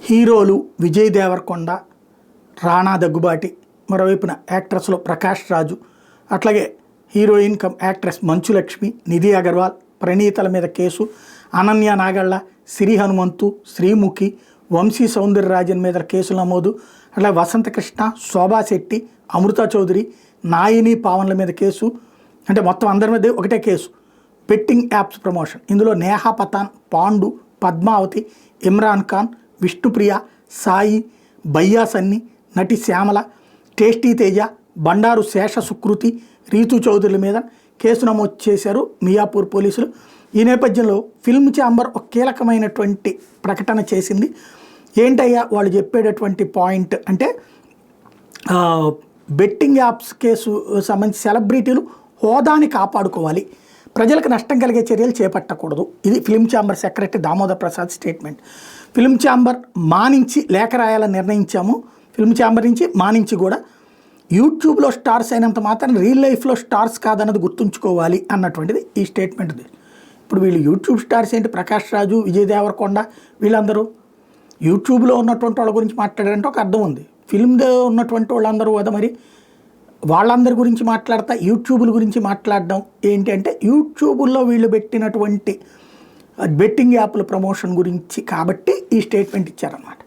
హీరోలు విజయ్ దేవరకొండ, రాణా దగ్గుబాటి, మరోవైపున యాక్ట్రెస్లో ప్రకాష్ రాజు, అట్లాగే heroine come actress Manchu Lakshmi, Nidhi Agarwal, ప్రణీతల మీద కేసు, అనన్య నాగళ్ళ, సిరి హనుమంతు, శ్రీముఖి, వంశీ సౌందరరాజన్ మీద కేసులు నమోదు, అట్లా వసంతకృష్ణ, శోభా శెట్టి, అమృత చౌదరి, నాయిని పావన్ల మీద కేసు. అంటే మొత్తం అందరి మీద ఒకటే కేసు, బెట్టింగ్ యాప్స్ ప్రమోషన్. ఇందులో నేహా పతాన్, పాండు, పద్మావతి, ఇమ్రాన్ ఖాన్, విష్ణుప్రియ, సాయి, బయ్యా సన్ని, నటి శ్యామల, టేస్టీ తేజ, బండారు శేష సుకృతి, రీతు చౌదరుల మీద కేసు నమోదు చేశారు మియాపూర్ పోలీసులు. ఈ నేపథ్యంలో ఫిల్మ్ ఛాంబర్ ఒక కీలకమైనటువంటి ప్రకటన చేసింది. ఏంటయ్యా వాళ్ళు చెప్పేటటువంటి పాయింట్ అంటే, బెట్టింగ్ యాప్స్ కేసు సంబంధించి సెలబ్రిటీలు హోదాని కాపాడుకోవాలి, ప్రజలకు నష్టం కలిగే చర్యలు చేపట్టకూడదు. ఇది film chamber secretary Damodar Prasad statement. Film chamber మానించి లేఖ రాయాలని నిర్ణయించాము, ఫిల్మ్ ఛాంబర్ నుంచి మానించి కూడా యూట్యూబ్లో స్టార్స్ అయినంత మాత్రం రియల్ లైఫ్లో స్టార్స్ కాదన్నది గుర్తుంచుకోవాలి అన్నటువంటిది ఈ స్టేట్మెంట్. ఇప్పుడు వీళ్ళు యూట్యూబ్ స్టార్స్ ఏంటి, ప్రకాష్ రాజు, విజయ్ దేవరకొండ, వీళ్ళందరూ యూట్యూబ్లో ఉన్నటువంటి వాళ్ళ గురించి మాట్లాడారంటే ఒక అర్థం ఉంది. ఫిల్మ్లో ఉన్నటువంటి వాళ్ళందరూ కదా, మరి వాళ్ళందరి గురించి మాట్లాడతా యూట్యూబ్ల గురించి మాట్లాడడం ఏంటి అంటే, యూట్యూబ్లో వీళ్ళు పెట్టినటువంటి బెట్టింగ్ యాప్ల ప్రమోషన్ గురించి కాబట్టి ఈ స్టేట్మెంట్ ఇచ్చారన్నమాట.